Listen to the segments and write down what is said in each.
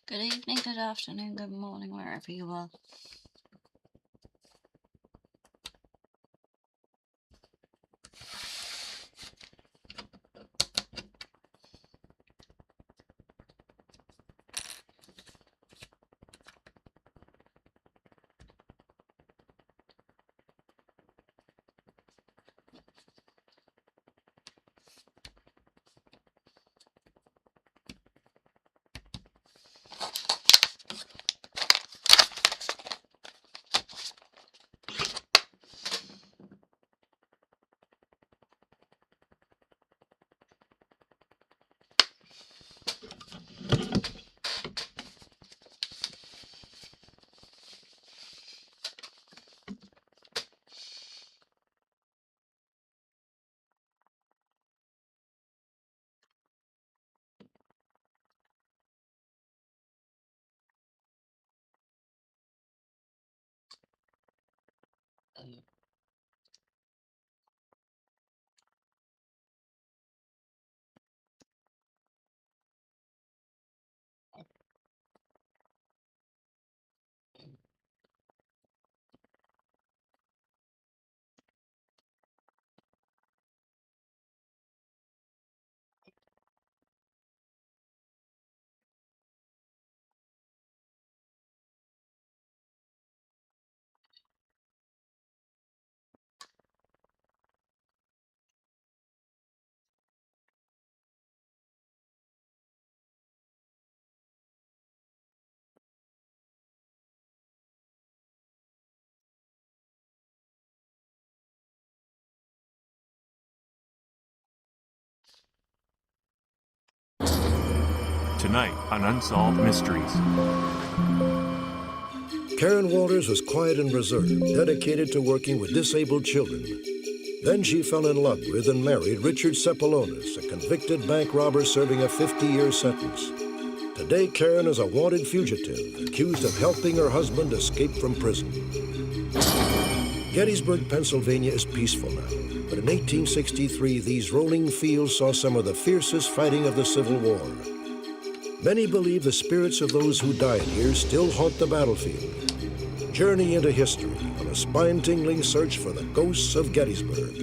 Good evening, good afternoon, good morning, wherever you are. Tonight on Unsolved Mysteries. Karen Walters was quiet and reserved, dedicated to working with disabled children. Then she fell in love with and married Richard Cepolonis, a convicted bank robber serving a 50-year sentence. Today, Karen is a wanted fugitive, accused of helping her husband escape from prison. Gettysburg, Pennsylvania is peaceful now, but in 1863, these rolling fields saw some of the fiercest fighting of the Civil War. Many believe the spirits of those who died here still haunt the battlefield. Journey into history on a spine-tingling search for the ghosts of Gettysburg.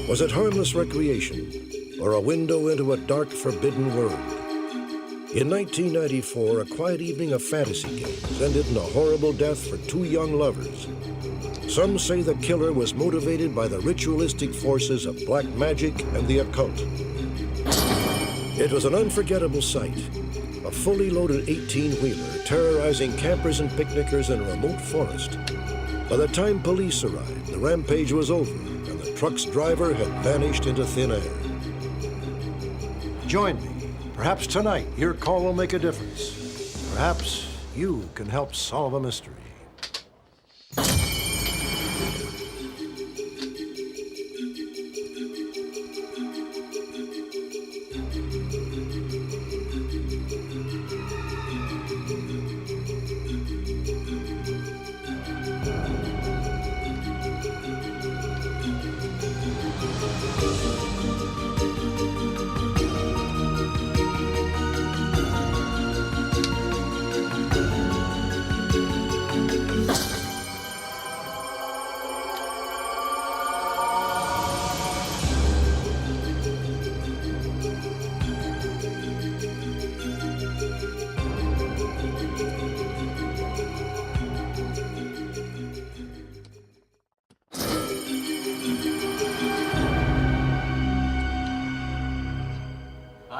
Was it harmless recreation or a window into a dark, forbidden world? In 1994, a quiet evening of fantasy games ended in a horrible death for two young lovers. Some say the killer was motivated by the ritualistic forces of black magic and the occult. It was an unforgettable sight, a fully loaded 18-wheeler terrorizing campers and picnickers in a remote forest. By the time police arrived, the rampage was over, and the truck's driver had vanished into thin air. Join me. Perhaps tonight your call will make a difference. Perhaps you can help solve a mystery.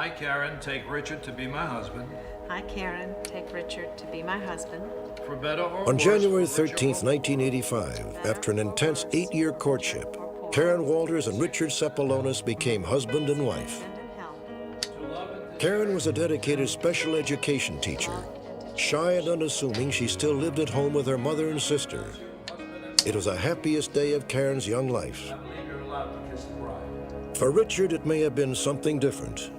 Hi, Karen. Take Richard to be my husband. Hi, Karen. Take Richard to be my husband. For better or On worse, January for richer 13th, or 1985, after an intense 8-year courtship, Karen Walters and Richard Cepolonis became husband and wife. Karen was a dedicated special education teacher. Shy and unassuming, she still lived at home with her mother and sister. It was the happiest day of Karen's young life. you're allowed to kiss the bride. For Richard, it may have been something different.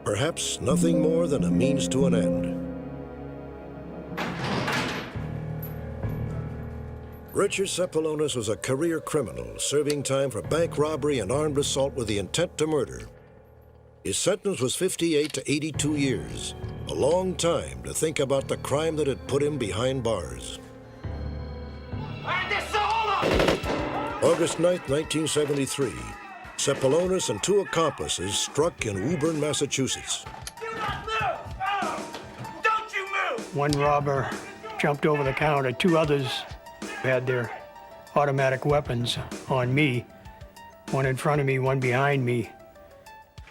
Perhaps nothing more than a means to an end. Richard Cepolonis was a career criminal, serving time for bank robbery and armed assault with the intent to murder. His sentence was 58 to 82 years, a long time to think about the crime that had put him behind bars. August 9th, 1973, Cepolonis and two accomplices struck in Woburn, Massachusetts. Do not move! Oh! Don't you move! One robber jumped over the counter. Two others had their automatic weapons on me. One in front of me, one behind me.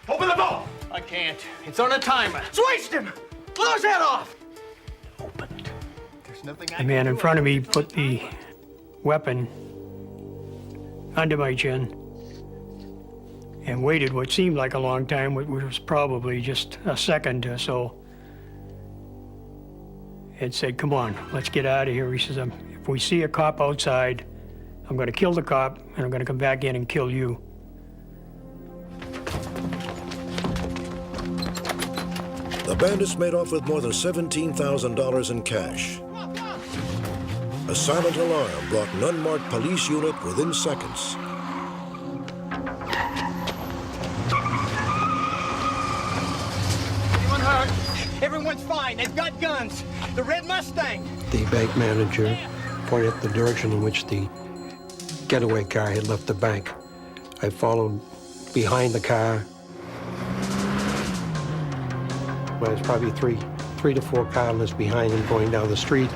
Open the vault! I can't. It's on a timer. Switch him! Blow his head off! Open it. There's nothing I The can man in do. front of me put the weapon under my chin and waited what seemed like a long time, which was probably just a second or so. And said, "Come on, let's get out of here." He says, "If we see a cop outside, I'm going to kill the cop, and I'm going to come back in and kill you." The bandits made off with more than $17,000 in cash. A silent alarm brought an unmarked police unit within seconds. Anyone hurt? Everyone's fine. They've got guns. The Red Mustang. The bank manager pointed the direction in which the getaway car had left the bank. I followed behind the car. Well, there's probably three to four car lengths behind him going down the street.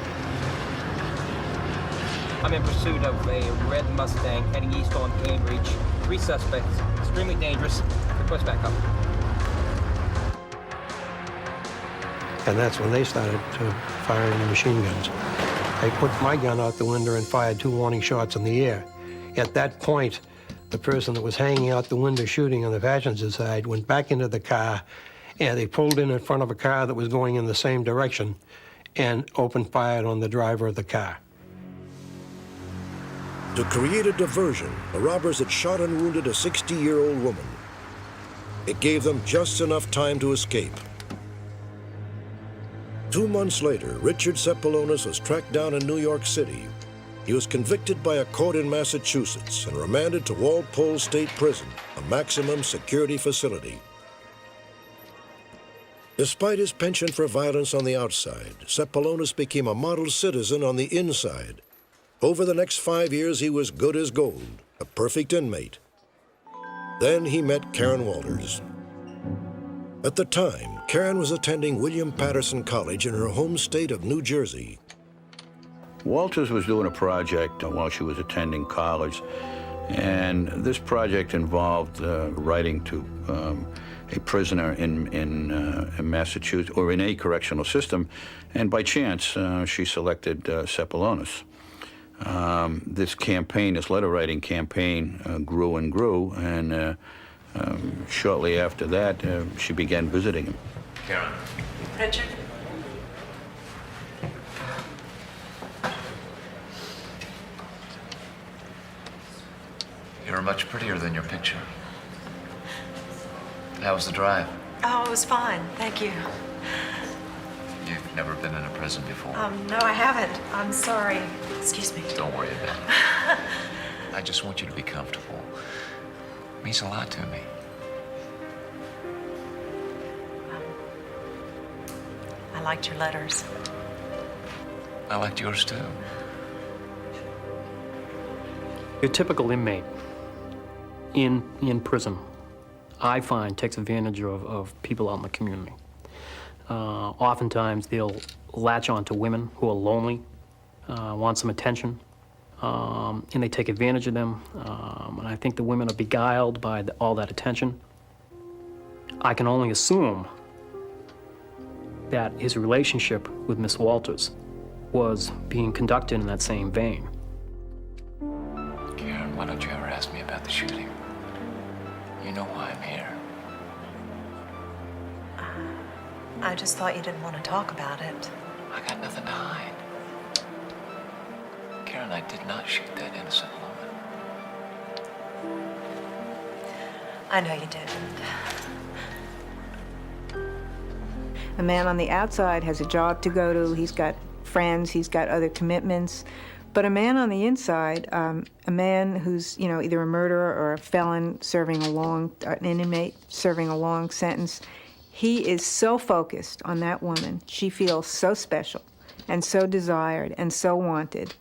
I'm in pursuit of a red Mustang heading east on Cambridge. 3 suspects, extremely dangerous. Request backup. And that's when they started firing the machine guns. I put my gun out the window and fired 2 warning shots in the air. At that point, the person that was hanging out the window shooting on the passenger side went back into the car, and they pulled in front of a car that was going in the same direction and opened fire on the driver of the car. To create a diversion, the robbers had shot and wounded a 60-year-old woman. It gave them just enough time to escape. 2 months later, Richard Cepolonis was tracked down in New York City. He was convicted by a court in Massachusetts and remanded to Walpole State Prison, a maximum security facility. Despite his penchant for violence on the outside, Cepolonis became a model citizen on the inside. Over the next 5 years, he was good as gold, a perfect inmate. Then he met Karen Walters. At the time, Karen was attending William Patterson College in her home state of New Jersey. Walters was doing a project while she was attending college, and this project involved writing to a prisoner in Massachusetts, or in a correctional system, and by chance, she selected Cepolonis. This campaign, this letter-writing campaign, grew and grew, and shortly after that, she began visiting him. Karen. Richard? You're much prettier than your picture. How was the drive? Oh, it was fine. Thank you. You've never been in a prison before. No, I haven't. I'm sorry. Excuse me. Don't worry about it. I just want you to be comfortable. It means a lot to me. I liked your letters. I liked yours too. Your typical inmate in prison, I find, takes advantage of people out in the community. Oftentimes they'll latch on to women who are lonely, want some attention, and they take advantage of them. And I think the women are beguiled by all that attention. I can only assume that his relationship with Miss Walters was being conducted in that same vein. Karen, why don't you ever ask me about the shooting? You know why I'm here. I just thought you didn't want to talk about it. I got nothing to hide. Karen, I did not shoot that innocent woman. I know you didn't. A man on the outside has a job to go to, he's got friends, he's got other commitments, But a man on the inside, a man who's, you know, either a murderer or a felon serving an inmate serving a long sentence, he is so focused on that woman. She feels so special and so desired and so wanted.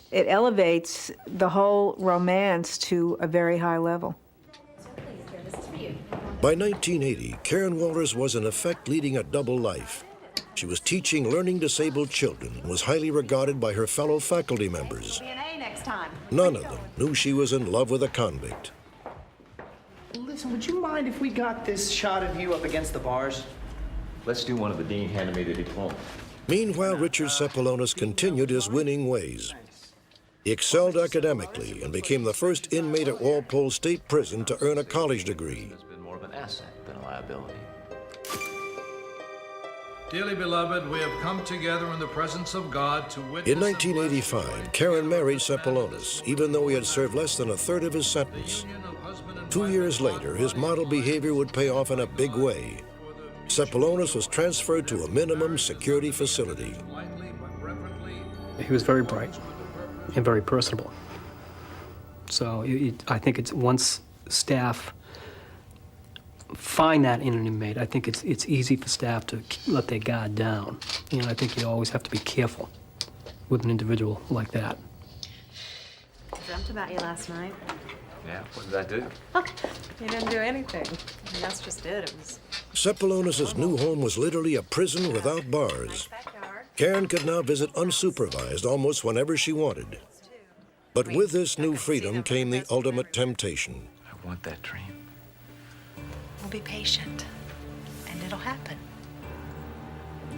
It elevates the whole romance to a very high level. By 1980, Karen Walters was in effect leading a double life. She was teaching learning disabled children and was highly regarded by her fellow faculty members. None of them knew she was in love with a convict. Listen, would you mind if we got this shot of you up against the bars? Let's do one of the dean handed me the diploma. Meanwhile, Richard Cepolonis continued his winning ways. He excelled academically and became the first inmate at Walpole State Prison to earn a college degree. It's been more of an asset than a liability. Dearly beloved, we have come together in the presence of God to witness... In 1985, Karen married Cepolonis, even though he had served less than a third of his sentence. 2 years later, his model behavior would pay off in a big way. Cepolonis was transferred to a minimum security facility. He was very bright and very personable. So I think it's once staff find that in an inmate, I think it's easy for staff to let their guard down. You know, I think you always have to be careful with an individual like that. I dreamt about you last night. Yeah, what did I do? You didn't do anything. I mean, that's just it. It was... Cepolonis' new home was literally a prison without bars. Karen could now visit unsupervised almost whenever she wanted. But with this new freedom came the ultimate temptation. I want that dream. We'll be patient, and it'll happen.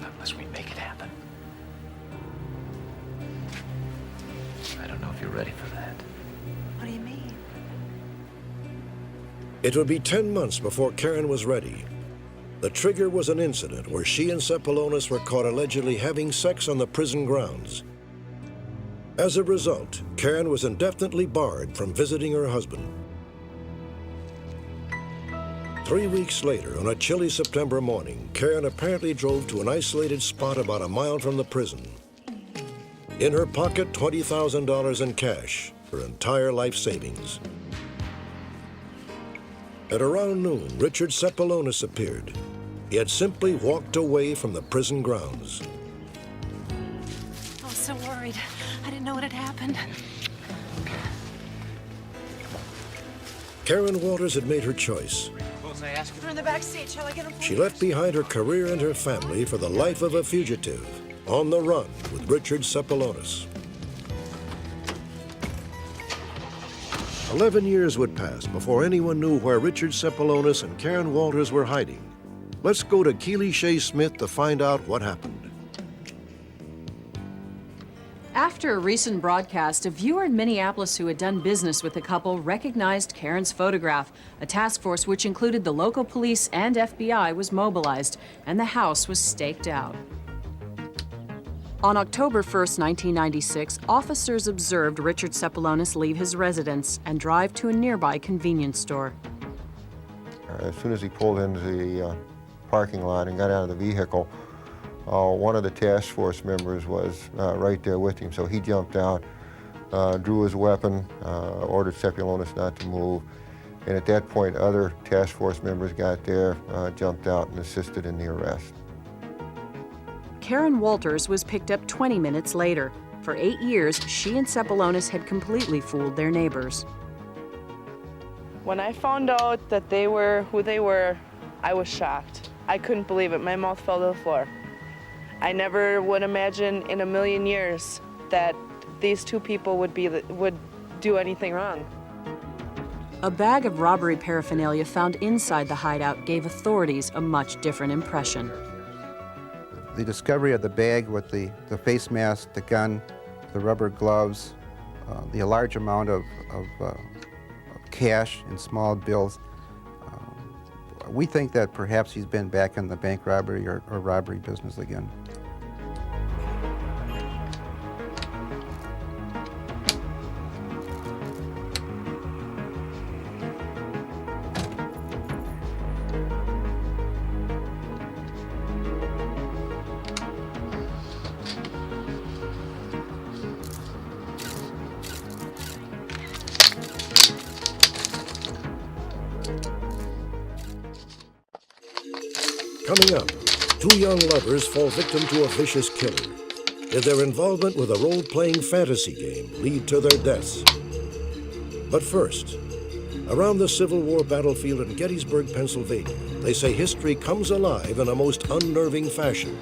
Not unless we make it happen. I don't know if you're ready for that. What do you mean? It would be 10 months before Karen was ready. The trigger was an incident where she and Cepolonis were caught allegedly having sex on the prison grounds. As a result, Karen was indefinitely barred from visiting her husband. 3 weeks later, on a chilly September morning, Karen apparently drove to an isolated spot about a mile from the prison. In her pocket, $20,000 in cash, her entire life savings. At around noon, Richard Cepolonis appeared. He had simply walked away from the prison grounds. I was so worried. I didn't know what had happened. Karen Walters had made her choice. We're in the back seat. Shall I get him? She left behind her career and her family for the life of a fugitive, on the run with Richard Cepolonis. 11 years would pass before anyone knew where Richard Cepolonis and Karen Walters were hiding. Let's go to Keely Shea Smith to find out what happened. After a recent broadcast, a viewer in Minneapolis who had done business with the couple recognized Karen's photograph. A task force which included the local police and FBI was mobilized, and the house was staked out. On October 1st, 1996, officers observed Richard Cepolonis leave his residence and drive to a nearby convenience store. As soon as he pulled into the parking lot and got out of the vehicle, one of the task force members was right there with him, so he jumped out, drew his weapon, ordered Cepolonis not to move, and at that point other task force members got there, jumped out and assisted in the arrest. Karen Walters was picked up 20 minutes later. For 8 years, she and Cepolonis had completely fooled their neighbors. When I found out that they were who they were, I was shocked. I couldn't believe it. My mouth fell to the floor. I never would imagine in a million years that these two people would do anything wrong. A bag of robbery paraphernalia found inside the hideout gave authorities a much different impression. The discovery of the bag with the face mask, the gun, the rubber gloves, the large amount of cash in small bills, we think that perhaps he's been back in the bank robbery or robbery business again. Two young lovers fall victim to a vicious killer. Did their involvement with a role-playing fantasy game lead to their deaths? But first, around the Civil War battlefield in Gettysburg, Pennsylvania, they say history comes alive in a most unnerving fashion.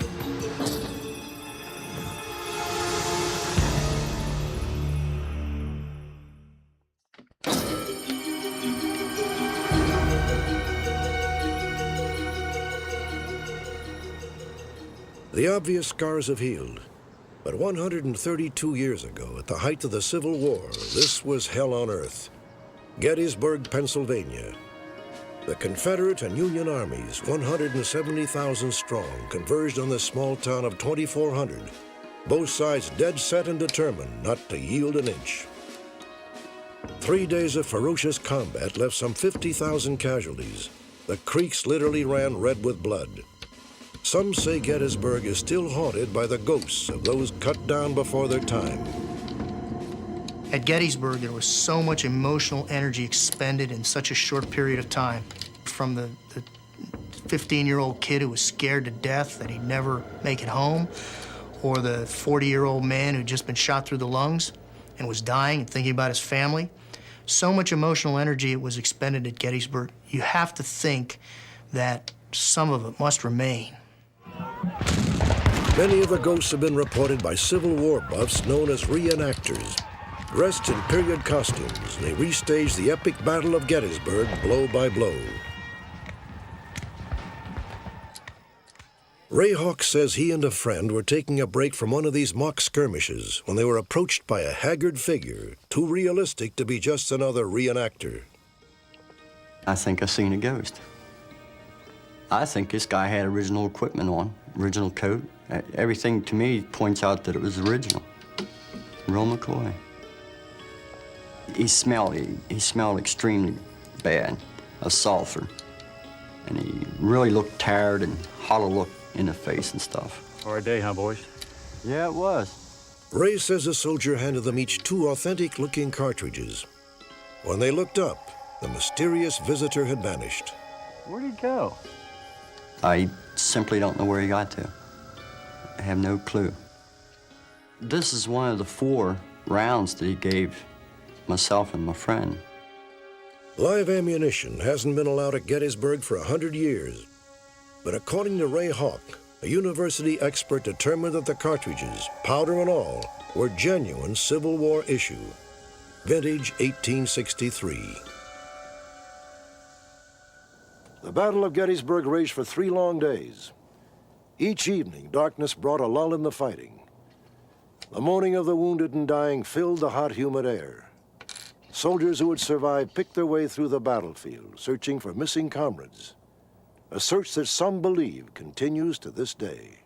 The obvious scars have healed, but 132 years ago, at the height of the Civil War, this was hell on earth. Gettysburg, Pennsylvania. The Confederate and Union armies, 170,000 strong, converged on this small town of 2,400, both sides dead set and determined not to yield an inch. 3 days of ferocious combat left some 50,000 casualties. The creeks literally ran red with blood. Some say Gettysburg is still haunted by the ghosts of those cut down before their time. At Gettysburg, there was so much emotional energy expended in such a short period of time. From the 15-year-old kid who was scared to death that he'd never make it home, or the 40-year-old man who'd just been shot through the lungs and was dying and thinking about his family. So much emotional energy was expended at Gettysburg. You have to think that some of it must remain. Many of the ghosts have been reported by Civil War buffs known as reenactors. Dressed in period costumes, they restaged the epic Battle of Gettysburg blow by blow. Ray Hawks says he and a friend were taking a break from one of these mock skirmishes when they were approached by a haggard figure, too realistic to be just another reenactor. I think I seen a ghost. I think this guy had original equipment on, original coat. Everything to me points out that it was original. Ro McCoy. He smelled extremely bad of sulfur. And he really looked tired and hollow looked in the face and stuff. Hard day, huh, boys? Yeah, it was. Ray says the soldier handed them each 2 authentic-looking cartridges. When they looked up, the mysterious visitor had vanished. Where'd he go? I simply don't know where he got to. I have no clue. This is one of the 4 rounds that he gave myself and my friend. Live ammunition hasn't been allowed at Gettysburg for 100 years. But according to Ray Hawk, a university expert determined that the cartridges, powder and all, were genuine Civil War issue. Vintage 1863. The Battle of Gettysburg raged for 3 long days. Each evening, darkness brought a lull in the fighting. The moaning of the wounded and dying filled the hot, humid air. Soldiers who had survived picked their way through the battlefield, searching for missing comrades. A search that some believe continues to this day.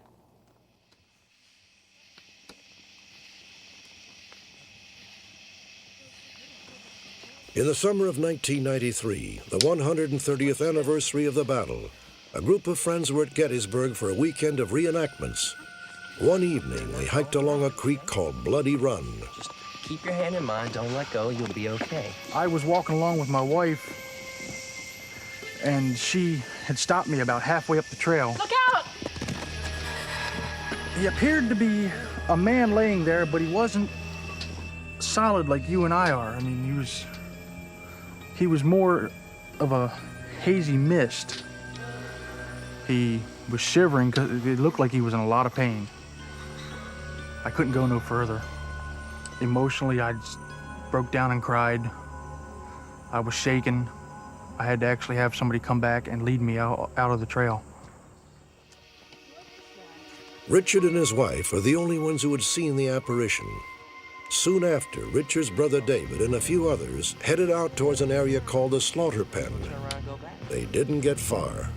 In the summer of 1993, the 130th anniversary of the battle, a group of friends were at Gettysburg for a weekend of reenactments. One evening, they hiked along a creek called Bloody Run. Just keep your hand in mine, don't let go, you'll be okay. I was walking along with my wife, and she had stopped me about halfway up the trail. Look out! He appeared to be a man laying there, but he wasn't solid like you and I are. I mean, he was more of a hazy mist. He was shivering because it looked like he was in a lot of pain. I couldn't go no further. Emotionally, I just broke down and cried. I was shaken. I had to actually have somebody come back and lead me out of the trail. Richard and his wife are the only ones who had seen the apparition. Soon after, Richard's brother David and a few others headed out towards an area called the Slaughter Pen. They didn't get far.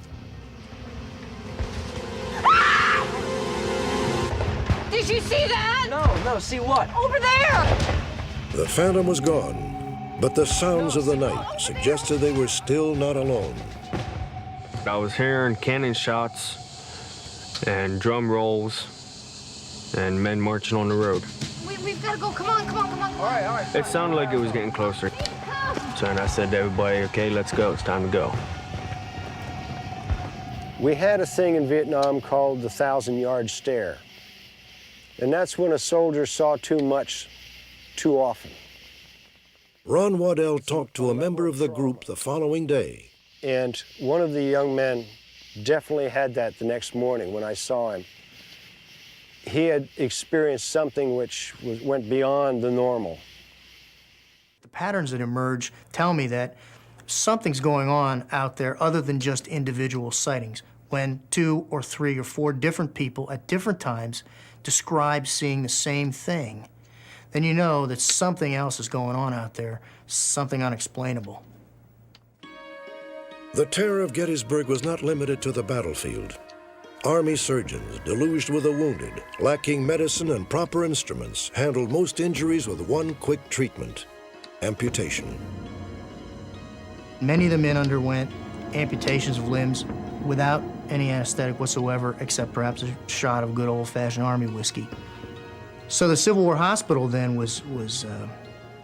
Did you see that? No, see what? Over there! The phantom was gone, but the sounds of the night suggested they were still not alone. I was hearing cannon shots and drum rolls and men marching on the road. We've got to go. Come on. All right. It sounded like it was getting closer. So I said to everybody, okay, let's go. It's time to go. We had a thing in Vietnam called the 1,000-yard stare. And that's when a soldier saw too much, too often. Ron Waddell talked to a member of the group the following day. And one of the young men definitely had that the next morning when I saw him. He had experienced something which went beyond the normal. The patterns that emerge tell me that something's going on out there other than just individual sightings. When 2 or 3 or 4 different people at different times describe seeing the same thing, then you know that something else is going on out there, something unexplainable. The terror of Gettysburg was not limited to the battlefield. Army surgeons, deluged with the wounded, lacking medicine and proper instruments, handled most injuries with one quick treatment: amputation. Many of the men underwent amputations of limbs without any anesthetic whatsoever, except perhaps a shot of good old-fashioned Army whiskey. So the Civil War hospital then was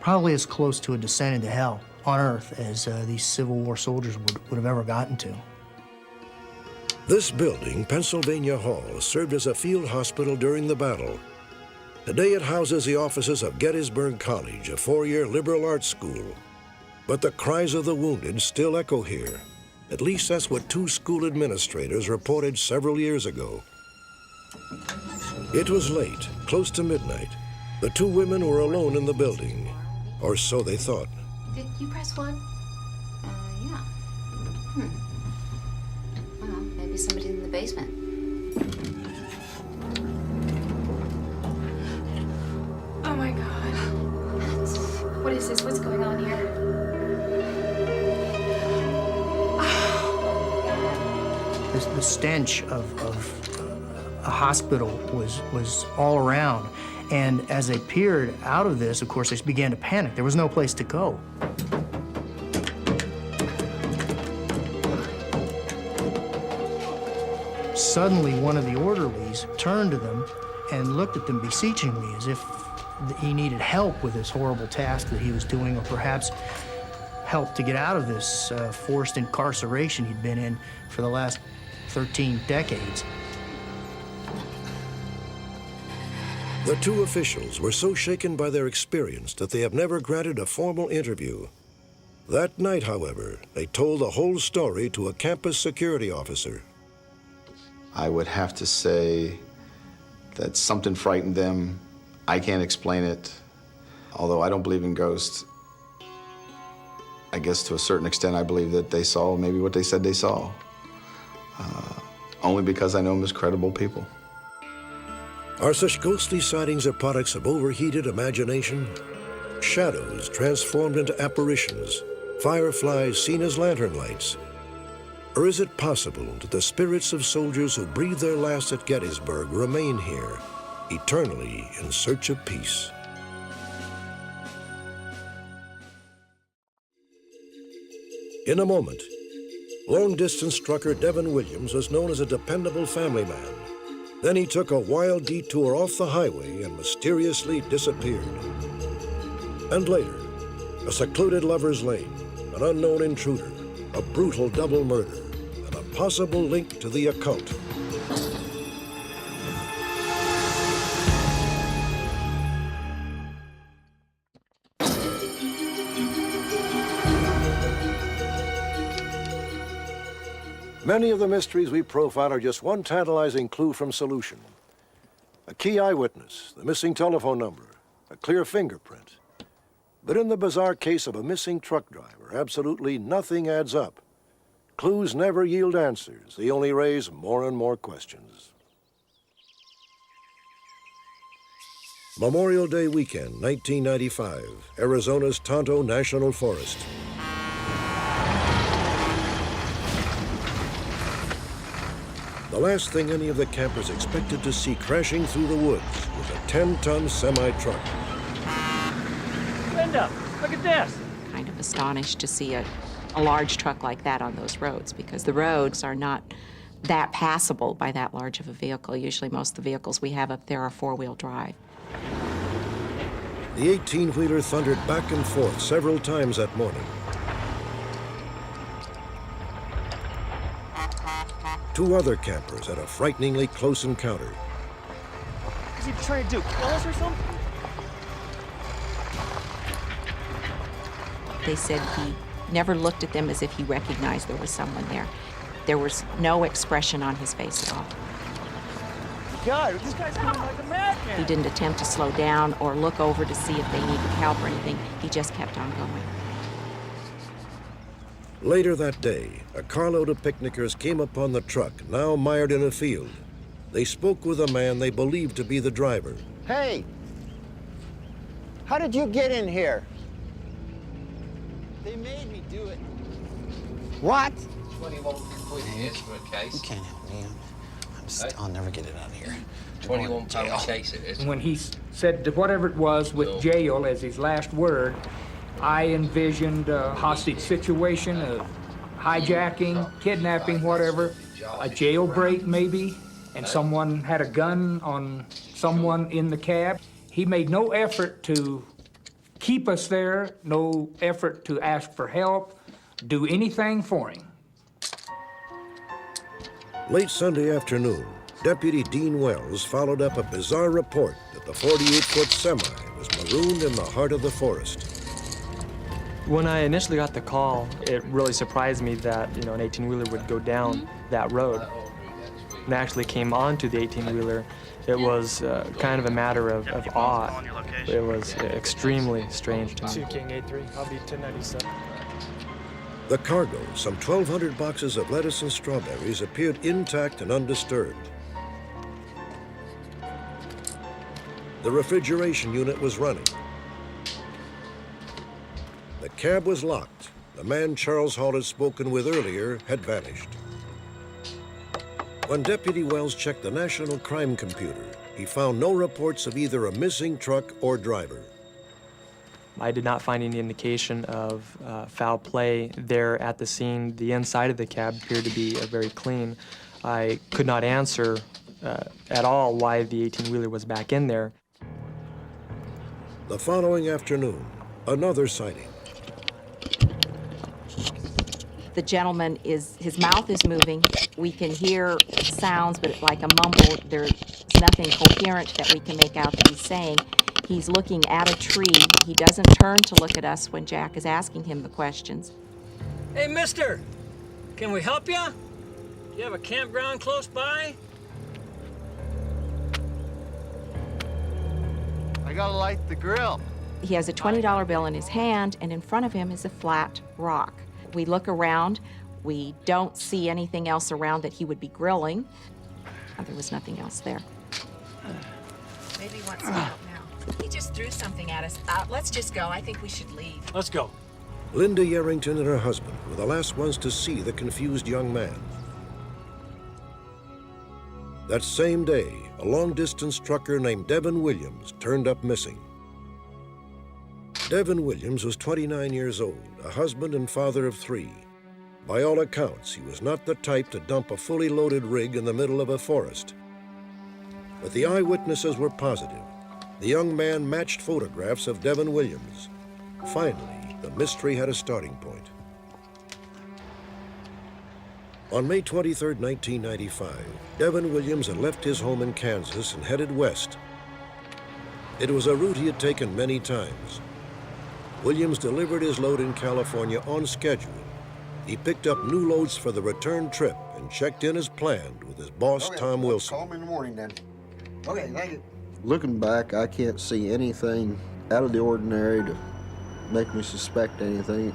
probably as close to a descent into hell on Earth as these Civil War soldiers would have ever gotten to. This building, Pennsylvania Hall, served as a field hospital during the battle. Today it houses the offices of Gettysburg College, a 4-year liberal arts school. But the cries of the wounded still echo here. At least that's what 2 school administrators reported several years ago. It was late, close to midnight. The 2 women were alone in the building, or so they thought. Did you press 1? Yeah. Well, maybe somebody's in the basement. Oh my God. What is this? What's going on here? The stench of a hospital was all around. And as they peered out of this, of course, they began to panic. There was no place to go. Suddenly, one of the orderlies turned to them and looked at them beseechingly, as if he needed help with this horrible task that he was doing, or perhaps help to get out of this forced incarceration he'd been in for the last 13 decades. The 2 officials were so shaken by their experience that they have never granted a formal interview. That night, however, they told the whole story to a campus security officer. I would have to say that something frightened them. I can't explain it. Although I don't believe in ghosts, I guess to a certain extent I believe that they saw maybe what they said they saw. Only because I know them as credible people. Are such ghostly sightings the products of overheated imagination? Shadows transformed into apparitions, fireflies seen as lantern lights? Or is it possible that the spirits of soldiers who breathed their last at Gettysburg remain here, eternally in search of peace? In a moment, long-distance trucker Devin Williams was known as a dependable family man. Then he took a wild detour off the highway and mysteriously disappeared. And later, a secluded lover's lane, an unknown intruder, a brutal double murder, and a possible link to the occult. Many of the mysteries we profile are just one tantalizing clue from solution. A key eyewitness, the missing telephone number, a clear fingerprint. But in the bizarre case of a missing truck driver, absolutely nothing adds up. Clues never yield answers. They only raise more and more questions. Memorial Day weekend, 1995, Arizona's Tonto National Forest. The last thing any of the campers expected to see crashing through the woods was a 10-ton semi-truck. Linda, look at this. Kind of astonished to see a large truck like that on those roads, because the roads are not that passable by that large of a vehicle. Usually most of the vehicles we have up there are four-wheel drive. The 18-wheeler thundered back and forth several times that morning. 2 other campers had a frighteningly close encounter. What's he trying to do? Kill us or something? They said he never looked at them as if he recognized there was someone there. There was no expression on his face at all. God, this guy's going like a madman. He didn't attempt to slow down or look over to see if they needed help or anything. He just kept on going. Later that day, a carload of picnickers came upon the truck, now mired in a field. They spoke with a man they believed to be the driver. Hey, how did you get in here? They made me do it. What? 21 quid here for a case. You can't help me. I'll never get it out of here. £21 a case it is. When he said that whatever it was with jail as his last word, I envisioned a hostage situation, a hijacking, kidnapping, whatever, a jailbreak maybe, and someone had a gun on someone in the cab. He made no effort to keep us there, no effort to ask for help, do anything for him. Late Sunday afternoon, Deputy Dean Wells followed up a bizarre report that the 48-foot semi was marooned in the heart of the forest. When I initially got the call, it really surprised me that, an 18-wheeler would go down that road. And actually came onto the 18-wheeler, it was kind of a matter of awe. It was extremely strange to me. 2 King 83, I'll be 1097. The cargo, some 1,200 boxes of lettuce and strawberries, appeared intact and undisturbed. The refrigeration unit was running. The cab was locked. The man Charles Hall had spoken with earlier had vanished. When Deputy Wells checked the National Crime Computer, he found no reports of either a missing truck or driver. I did not find any indication of foul play there at the scene. The inside of the cab appeared to be very clean. I could not answer at all why the 18-wheeler was back in there. The following afternoon, another sighting. The gentleman his mouth is moving. We can hear sounds, but like a mumble. There's nothing coherent that we can make out that he's saying. He's looking at a tree. He doesn't turn to look at us when Jack is asking him the questions. Hey, mister, can we help you? Do you have a campground close by? I gotta light the grill. He has a $20 bill in his hand, and in front of him is a flat rock. We look around. We don't see anything else around that he would be grilling. There was nothing else there. Maybe he wants to help now. He just threw something at us. Let's just go. I think we should leave. Let's go. Linda Yerrington and her husband were the last ones to see the confused young man. That same day, a long-distance trucker named Devin Williams turned up missing. Devin Williams was 29 years old, a husband and father of 3. By all accounts, he was not the type to dump a fully loaded rig in the middle of a forest. But the eyewitnesses were positive. The young man matched photographs of Devin Williams. Finally, the mystery had a starting point. On May 23, 1995, Devin Williams had left his home in Kansas and headed west. It was a route he had taken many times. Williams delivered his load in California on schedule. He picked up new loads for the return trip and checked in as planned with his boss, Tom Wilson. Call me in the morning, then. Okay, thank you. Looking back, I can't see anything out of the ordinary to make me suspect anything.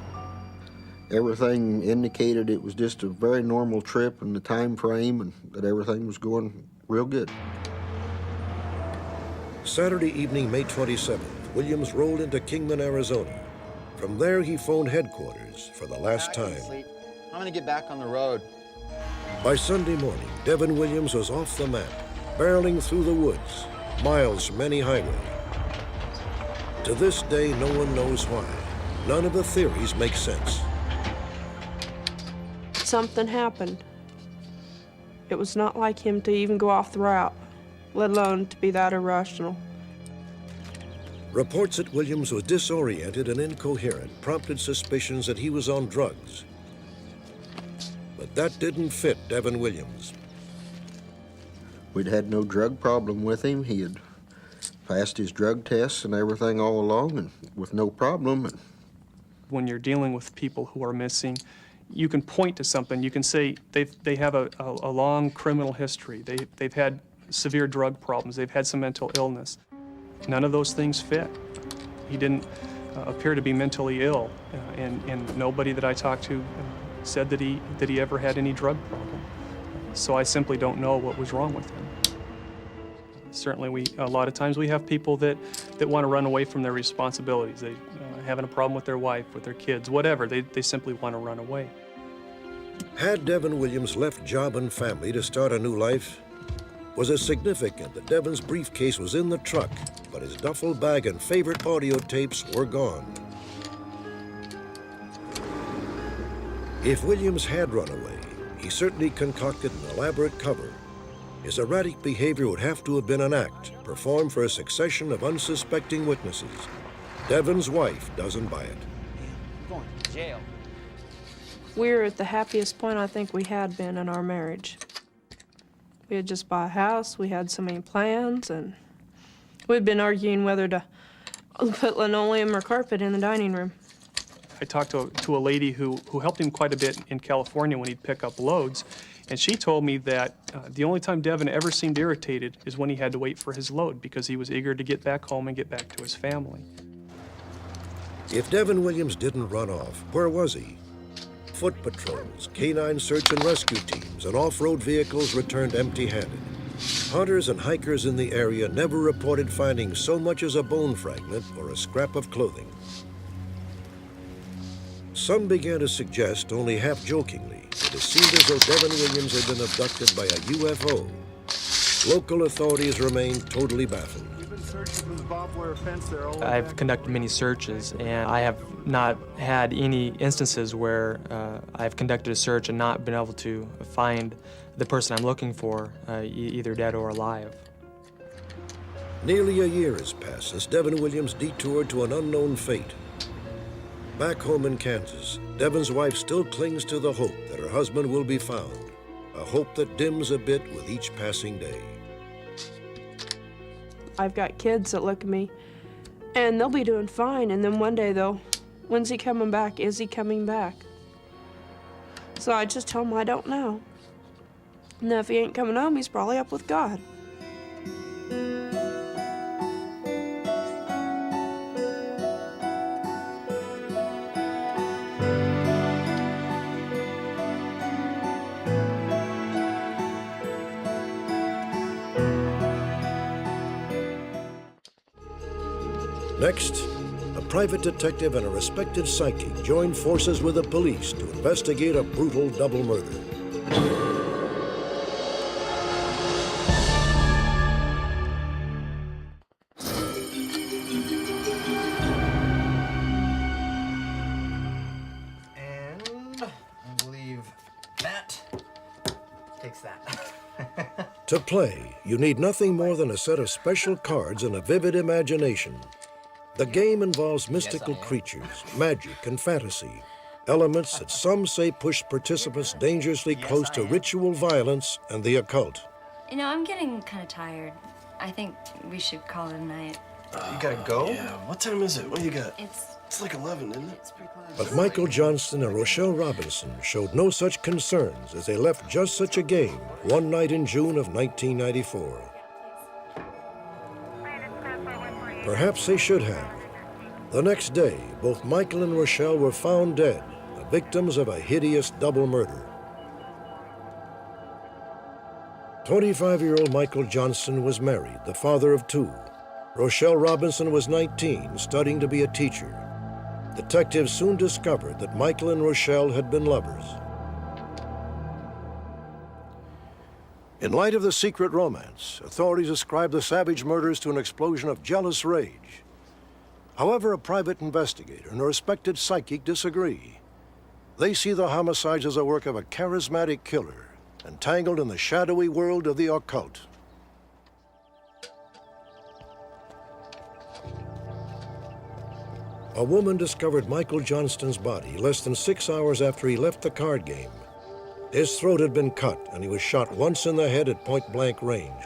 Everything indicated it was just a very normal trip in the time frame and that everything was going real good. Saturday evening, May 27th, Williams rolled into Kingman, Arizona. From there, he phoned headquarters for the last time. I'm gonna get back on the road. By Sunday morning, Devin Williams was off the map, barreling through the woods, miles from any highway. To this day, no one knows why. None of the theories make sense. Something happened. It was not like him to even go off the route, let alone to be that irrational. Reports that Williams was disoriented and incoherent prompted suspicions that he was on drugs. but that didn't fit Devin Williams. We'd had no drug problem with him. He had passed his drug tests and everything all along, and with no problem. When you're dealing with people who are missing, you can point to something. You can say they have a long criminal history. They've had severe drug problems. They've had some mental illness. None of those things fit. He didn't appear to be mentally ill, and nobody that I talked to said that he ever had any drug problem. So I simply don't know what was wrong with him. Certainly, a lot of times we have people that want to run away from their responsibilities. They having a problem with their wife, with their kids, whatever. They simply want to run away. Had Devin Williams left job and family to start a new life? Was it significant that Devin's briefcase was in the truck, but his duffel bag and favorite audio tapes were gone? If Williams had run away, he certainly concocted an elaborate cover. His erratic behavior would have to have been an act performed for a succession of unsuspecting witnesses. Devin's wife doesn't buy it. Going to jail. We were at the happiest point I think we had been in our marriage. We had just bought a house, we had so many plans, and we'd been arguing whether to put linoleum or carpet in the dining room. I talked to a lady who helped him quite a bit in California when he'd pick up loads, and she told me that the only time Devin ever seemed irritated is when he had to wait for his load because he was eager to get back home and get back to his family. If Devin Williams didn't run off, where was he? Foot patrols, canine search and rescue teams, and off-road vehicles returned empty-handed. Hunters and hikers in the area never reported finding so much as a bone fragment or a scrap of clothing. Some began to suggest, only half-jokingly, that it seemed as though Devin Williams had been abducted by a UFO. Local authorities remained totally baffled. I've conducted many searches, and I have not had any instances where I've conducted a search and not been able to find the person I'm looking for, either dead or alive. Nearly a year has passed since Devin Williams detoured to an unknown fate. Back home in Kansas, Devin's wife still clings to the hope that her husband will be found, a hope that dims a bit with each passing day. I've got kids that look at me, and they'll be doing fine, and then one day they'll, when's he coming back? Is he coming back? So I just tell them I don't know. And if he ain't coming home, he's probably up with God. Next, a private detective and a respected psychic join forces with the police to investigate a brutal double murder. And I believe that takes that. To play, you need nothing more than a set of special cards and a vivid imagination. The game involves mystical creatures, magic, and fantasy, elements that some say push participants dangerously close to ritual violence and the occult. You know, I'm getting kind of tired. I think we should call it a night. You gotta go? Yeah, what time is it? What do you got? It's like 11, isn't it? It's pretty close. But Michael Johnston and Rochelle Robinson showed no such concerns as they left just such a game one night in June of 1994. Perhaps they should have. The next day, both Michael and Rochelle were found dead, the victims of a hideous double murder. 25-year-old Michael Johnston was married, the father of two. Rochelle Robinson was 19, studying to be a teacher. Detectives soon discovered that Michael and Rochelle had been lovers. In light of the secret romance, authorities ascribed the savage murders to an explosion of jealous rage. However, a private investigator and a respected psychic disagree. They see the homicides as a work of a charismatic killer, entangled in the shadowy world of the occult. A woman discovered Michael Johnston's body less than 6 hours after he left the card game. His throat had been cut, and he was shot once in the head at point-blank range.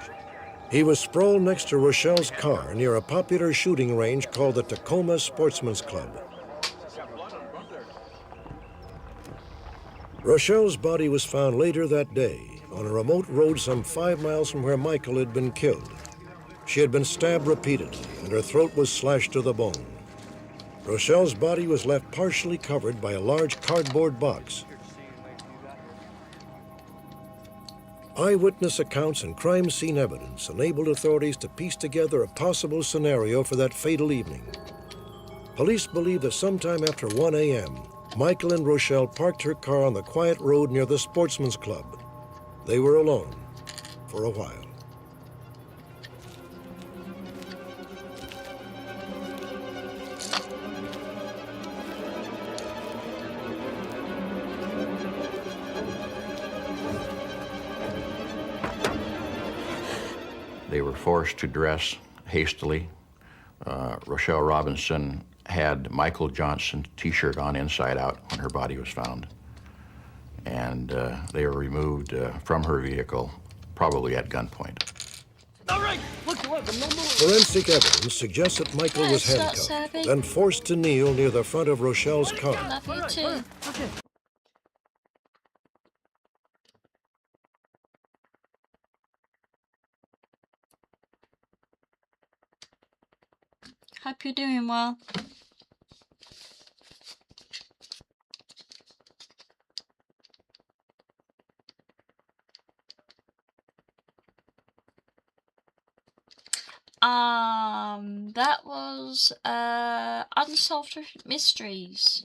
He was sprawled next to Rochelle's car near a popular shooting range called the Tacoma Sportsman's Club. Rochelle's body was found later that day on a remote road some 5 miles from where Michael had been killed. She had been stabbed repeatedly, and her throat was slashed to the bone. Rochelle's body was left partially covered by a large cardboard box. Eyewitness accounts and crime scene evidence enabled authorities to piece together a possible scenario for that fatal evening. Police believe that sometime after 1 a.m., Michael and Rochelle parked her car on the quiet road near the Sportsman's Club. They were alone for a while. They were forced to dress hastily. Rochelle Robinson had Michael Johnson's T-shirt on inside out when her body was found. And they were removed from her vehicle, probably at gunpoint. All right, look, no more. Forensic evidence suggests that Michael was handcuffed, then forced to kneel near the front of Rochelle's car. Love you too. Hope you're doing well. That was Unsolved Mysteries.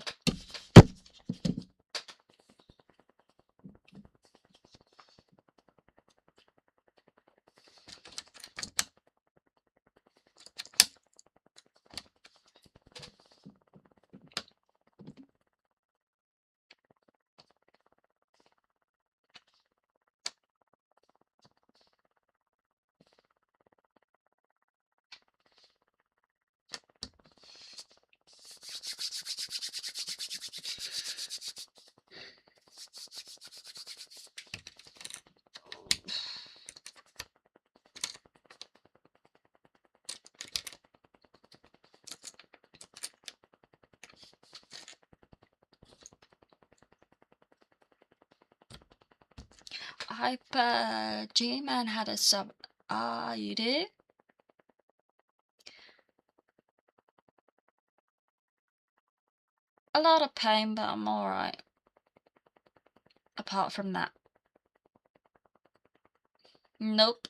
Hyper G-Man had a sub. You do? A lot of pain, but I'm alright. Apart from that. Nope.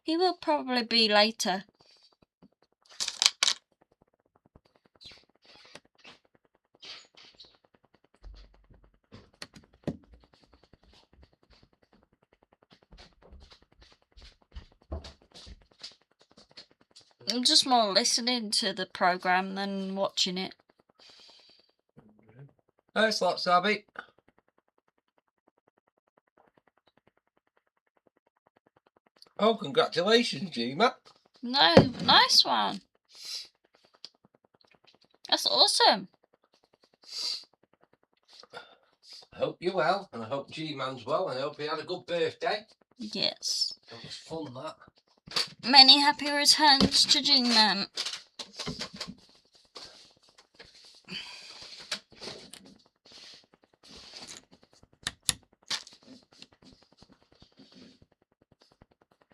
He will probably be later. I'm just more listening to the program than watching it. Thanks a lot, Sabby. Oh, congratulations, G-Man. No, nice one. That's awesome. I hope you're well, and I hope G-Man's well, and I hope he had a good birthday. Yes. It was fun, that. Many happy returns to G-Man.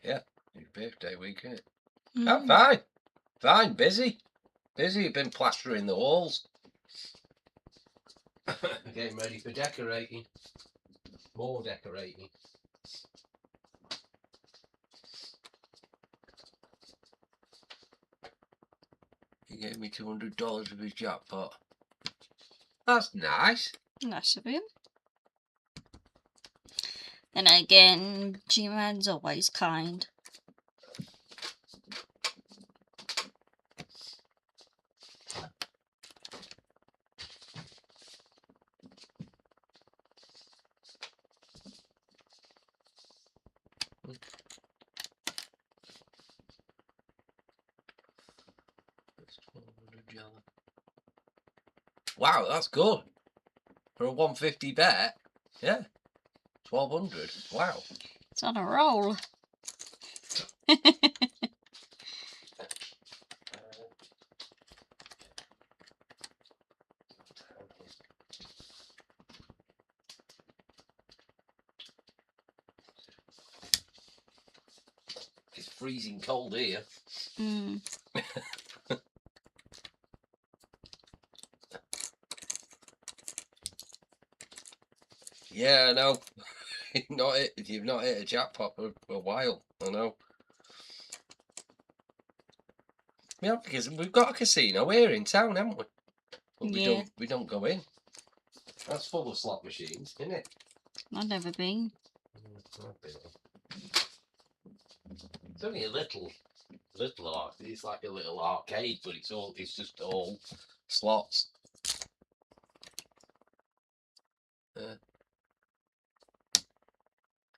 Yeah, your birthday week, isn't it? Oh, fine. Fine, busy. Busy, you've been plastering the walls. Getting ready for decorating. More decorating. He gave me $200 of his jackpot. That's nice. Nice of him. Then again, G-Man's always kind. Wow, that's good. For a 150 bet, yeah. 1,200. Wow. It's on a roll. It's freezing cold here. Mm. Yeah, I know. You've not hit a jackpot for a while. I know. Yeah, because we've got a casino here in town, haven't we? But Yeah. we don't go in. That's full of slot machines, isn't it? I've never been. It's only a little it's like a little arcade, but it's just all slots.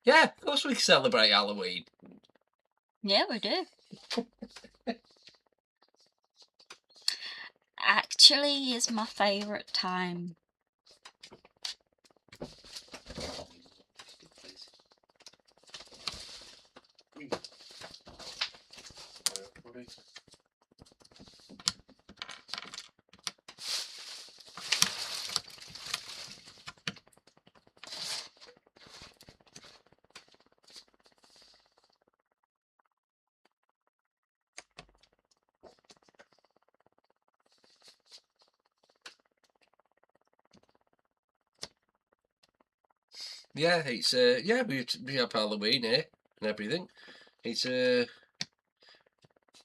Yeah, of course we celebrate Halloween. Yeah, we do. Actually, it's my favourite time. Yeah, it's yeah, we have Halloween here and everything. It's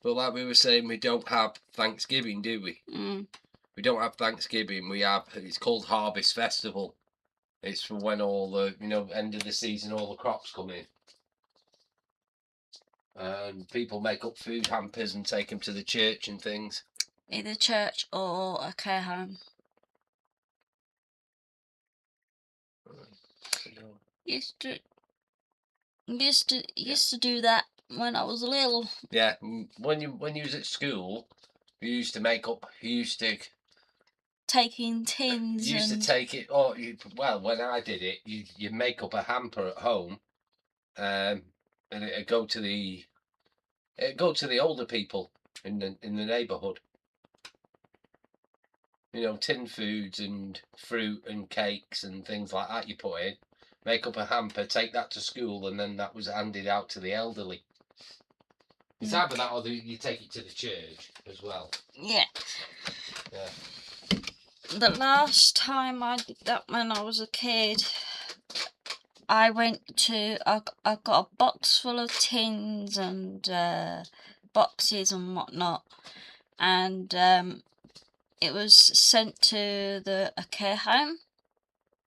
but like we were saying, we don't have Thanksgiving, do we? Mm. We don't have Thanksgiving. It's called Harvest Festival. It's for when all the end of the season, all the crops come in, and people make up food hampers and take them to the church and things. Either church or a care home. Used to do that when I was little. Yeah, when you was at school, you used to make up. You used to Taking tins. take it. Or well, when I did it, you make up a hamper at home, and it'd go to the older people in the neighbourhood. Tin foods and fruit and cakes and things like that. You put in, make up a hamper, take that to school, and then that was handed out to the elderly. It's either that or you take it to the church as well. Yeah. Yeah. The last time I did that when I was a kid, I got a box full of tins and boxes and whatnot, and it was sent to a care home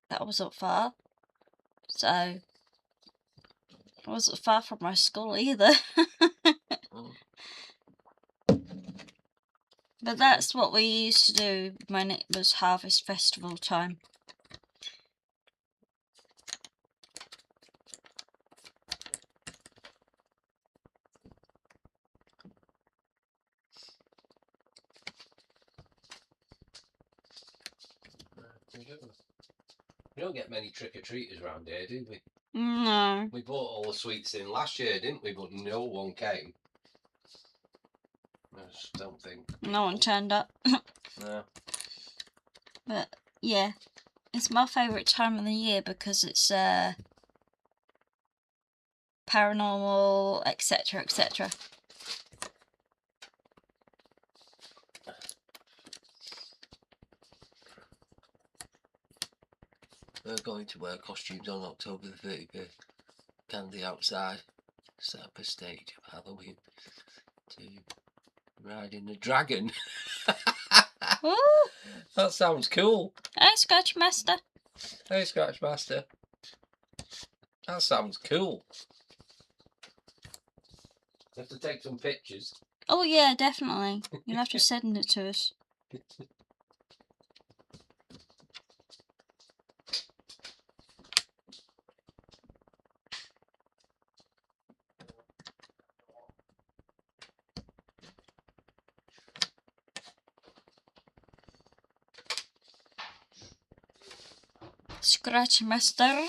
that wasn't far, so it wasn't far from my school either. But that's what we used to do when it was Harvest Festival time. We don't get many trick-or-treaters around here, do we? No. We bought all the sweets in last year, didn't we? But no one came. I just don't think. No one turned up. No. But yeah, it's my favourite time of the year because it's paranormal, etc., etc. We're going to wear costumes on October the 31st. Candy outside. Set up a stage of Halloween to ride in a dragon. Ooh. That sounds cool. Hey, Scratch Master. Hey, Scratch Master. That sounds cool. Have to take some pictures. Oh yeah, definitely. You'll have to send it to us. Scratch master.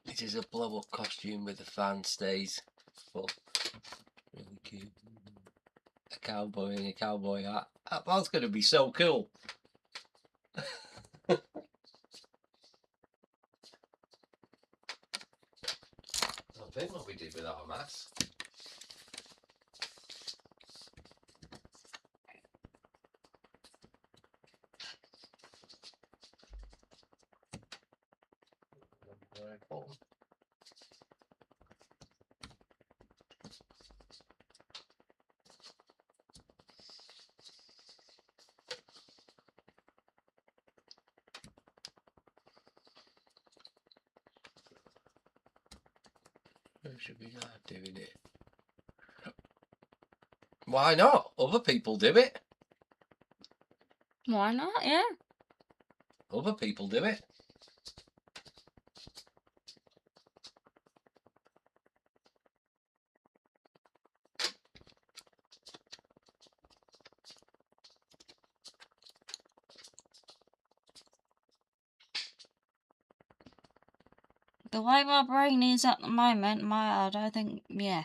It is a blow-up costume with the fan stays full. Really cute. A cowboy in a cowboy hat. That's going to be so cool. I think what we did without a mask. Very cool. Who should be not doing it? Why not? Other people do it. Why not? Yeah. Other people do it. The way my brain is at the moment, I don't think, yeah.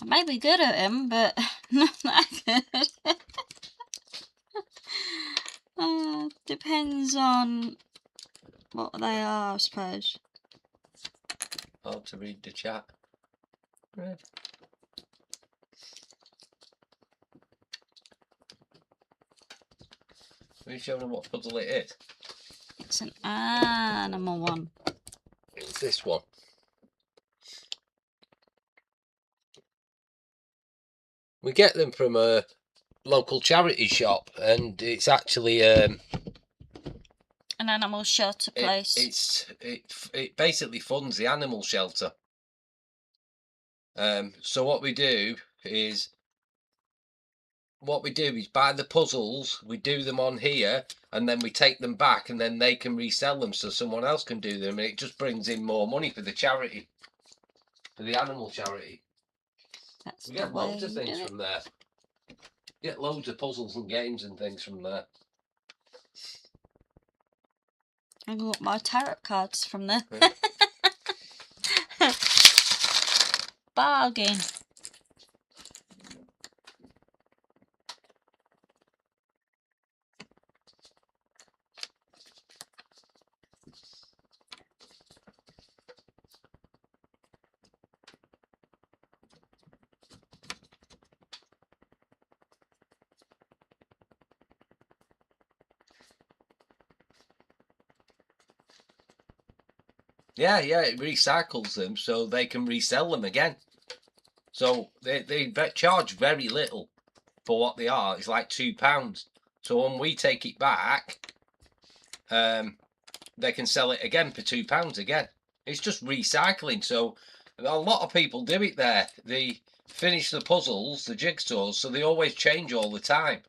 I may be good at him, but not that good. Depends on what they are, I suppose. Hard to read the chat. Right. Are you showing them what puzzle it is? It's an animal one. It's this one. We get them from a local charity shop, and it's actually an animal shelter place. It basically funds the animal shelter. So what we do is buy the puzzles, we do them on here, and then we take them back, and then they can resell them so someone else can do them, and it just brings in more money for the charity, for the animal charity. That's We get loads of things from there. Get loads of puzzles and games and things from there. I got my tarot cards from there. Yeah. Bargain. Yeah, it recycles them so they can resell them again. So they charge very little for what they are. It's like £2. So when we take it back, they can sell it again for £2 again. It's just recycling. So a lot of people do it there. They finish the puzzles, the jigsaws, so they always change all the time.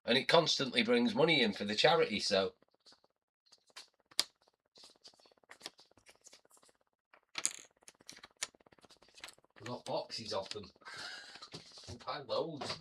And it constantly brings money in for the charity, so... We've got boxes of them. We buy loads.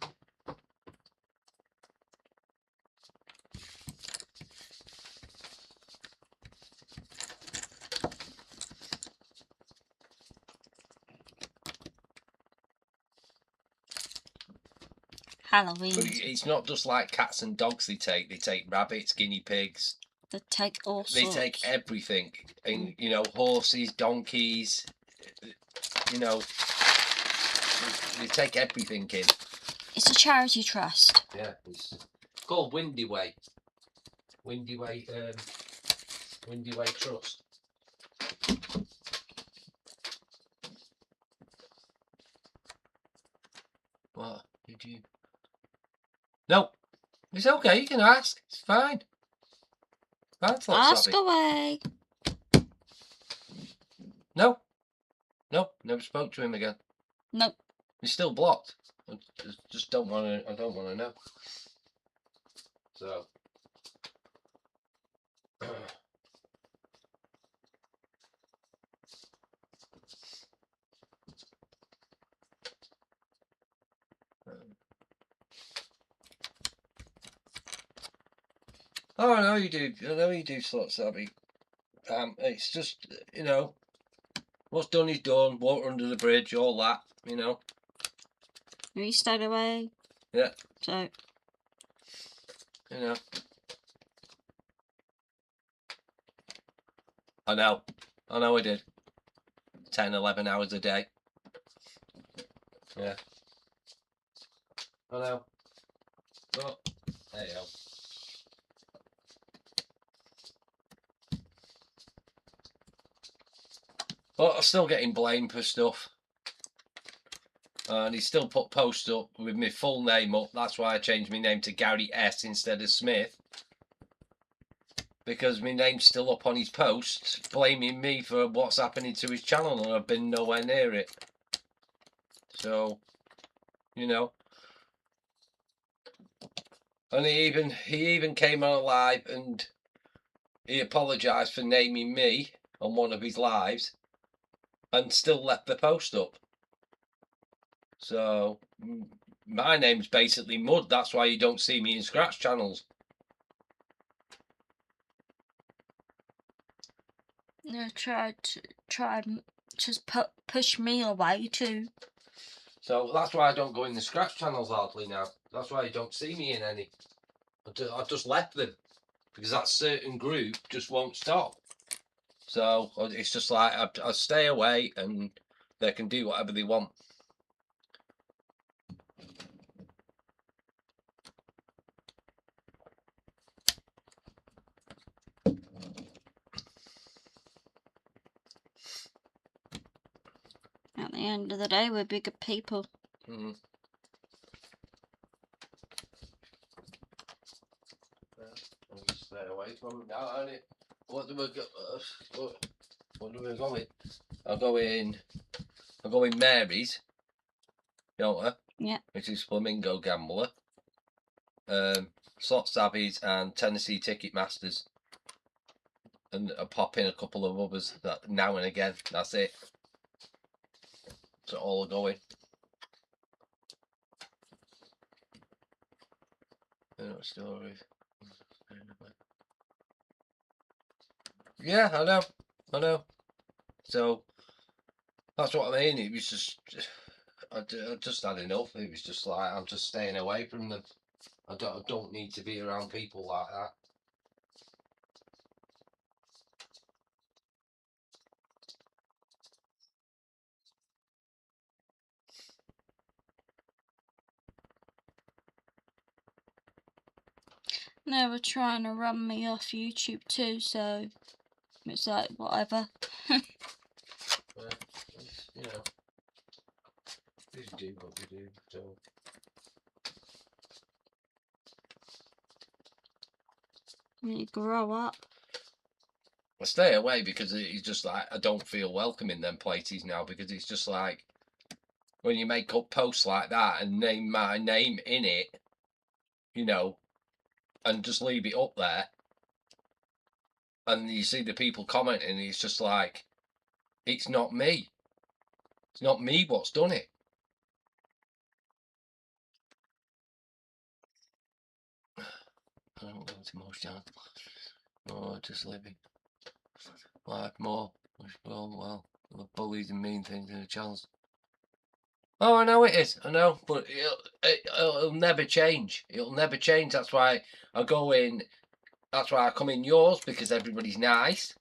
Halloween. But it's not just like cats and dogs they take rabbits, guinea pigs. They take all sorts. They take everything. And, you know, horses, donkeys, you know, they take everything in. It's a charity trust. Yeah, it's called Windy Way. Windy Way Trust. What did you? No, it's okay. You can ask. It's fine. That's not Ask away. No, never spoke to him again. Nope. He's still blocked. I just don't want to. I don't want to know. So Oh, I know you do. I know you do, Slot Savvy. It's just, you know, what's done is done. Water under the bridge, all that, you know. You stayed away. Yeah. So. You know. I know I did. 10, 11 hours a day. Yeah. I know. But, there you go. But I'm still getting blamed for stuff. And he still put posts up with my full name up. That's why I changed my name to Gary S instead of Smith. Because my name's still up on his posts, blaming me for what's happening to his channel, and I've been nowhere near it. So, you know. And he even came on a live and he apologised for naming me on one of his lives and still left the post up. So, my name's basically Mud. That's why you don't see me in scratch channels. No, try just push me away too. So that's why I don't go in the scratch channels hardly now. That's why you don't see me in any. I've just left them because that certain group just won't stop. So it's just like I stay away and they can do whatever they want. At the end of the day, we're bigger people. Mm. Stay away from them now, aren't it? What do we go? What do we go in? I'll go in Mary's. Don't I? Yeah. Which is Flamingo Gambler. Slot Savvies and Tennessee Ticketmasters. And I pop in a couple of others that now and again. That's it. That's all I go in. Stories. Yeah, I know. So that's what I mean. It was just, I just had enough. It was just like I'm just staying away from them. I don't need to be around people like that. They were trying to run me off YouTube too, so it's like whatever. You know, we do what we do. So. You grow up. I stay away because it's just like I don't feel welcome in them places now because it's just like when you make up posts like that and name my name in it, you know, and just leave it up there and you see the people commenting and it's just like it's not me. It's not me what's done it. I don't go into most channels. No, just living life more. Well, the bullies and mean things in the channels. Oh, I know it is. I know, but it'll never change. It'll never change. That's why I go in. That's why I come in yours because everybody's nice.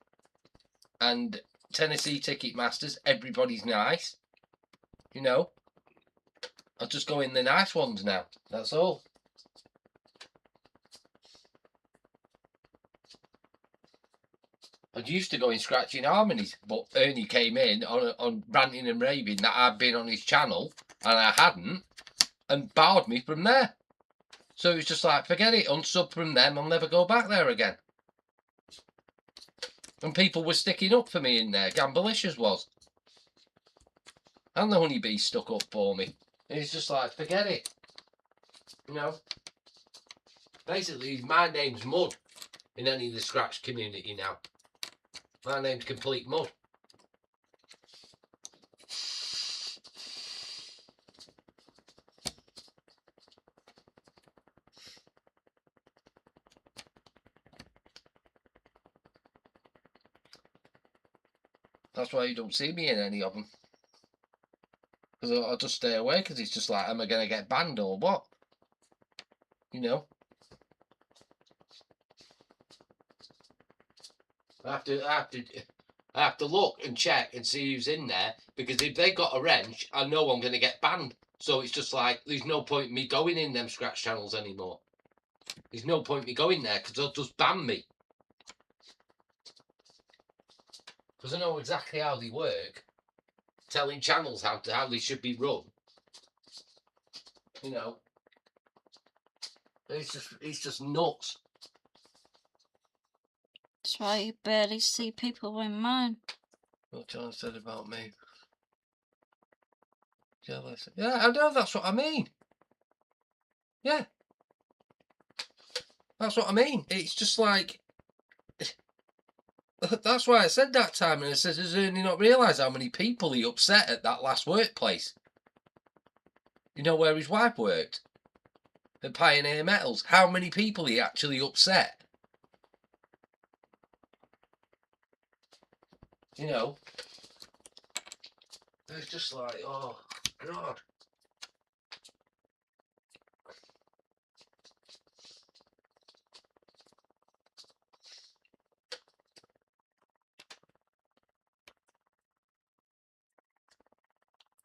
And Tennessee Ticketmasters, everybody's nice. You know, I'll just go in the nice ones now. That's all. I used to go in Scratching Harmonies, but Ernie came in on ranting and raving that I'd been on his channel and I hadn't, and barred me from there. So it was just like, forget it, unsub from them, I'll never go back there again. And people were sticking up for me in there, Gambalicious was. And the Honeybee stuck up for me. And it's just like, forget it. You know? Basically, my name's Mud in any of the Scratch community now. My name's Complete Mud. That's why you don't see me in any of them. Because I'll just stay away, because it's just like, am I going to get banned or what? You know? I have to look and check and see who's in there, because if they got a wrench, I know I'm going to get banned. So it's just like, there's no point in me going in them scratch channels anymore. There's no point in me going there, because they'll just ban me. Because I know exactly how they work, telling channels how they should be run. You know, it's just nuts. That's why you barely see people in mine. What John said about me. Jealous. Yeah, I know, that's what I mean. Yeah. That's what I mean. It's just like... That's why I said that time, and I said, does he not realise how many people he upset at that last workplace? You know where his wife worked? At Pioneer Metals. How many people he actually upset? You know? It's just like, oh, God.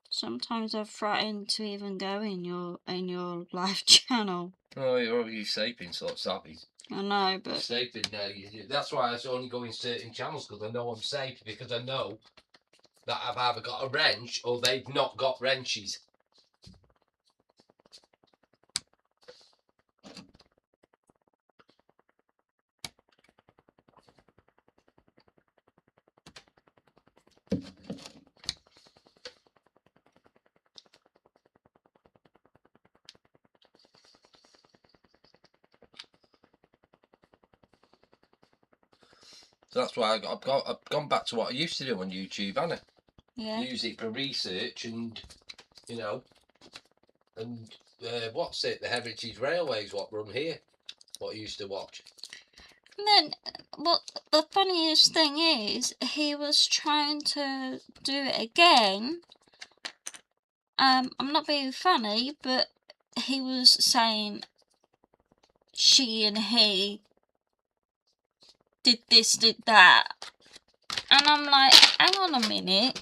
Sometimes I've threatened to even go in your live channel. Oh, you're safe in sort of savvy. I know, but... Safe in there. That's why I only go in certain channels, because I know I'm safe, because I know that I've either got a wrench or they've not got wrenches. So that's why I've gone back to what I used to do on YouTube, haven't I? Yeah. Use it for research and, you know, and what's it? The Heritage Railways, what run here, what I used to watch. And then, what the funniest thing is, he was trying to do it again. I'm not being funny, but he was saying she and he did this, did that. And I'm like, hang on a minute.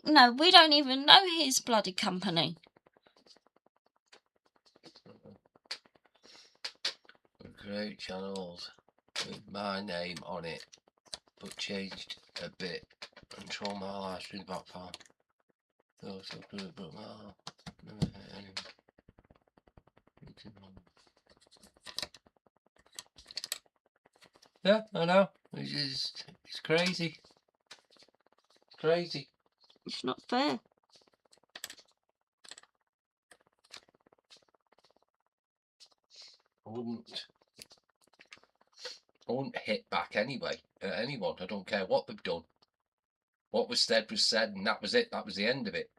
No, we don't even know his bloody company. Great channels with my name on it, but changed a bit. Control my live stream back far. Those so good, but never hit anyone. Yeah, I know. It's crazy. It's crazy. It's not fair. I wouldn't hit back anyway at anyone. I don't care what they've done. What was said, and that was it. That was the end of it.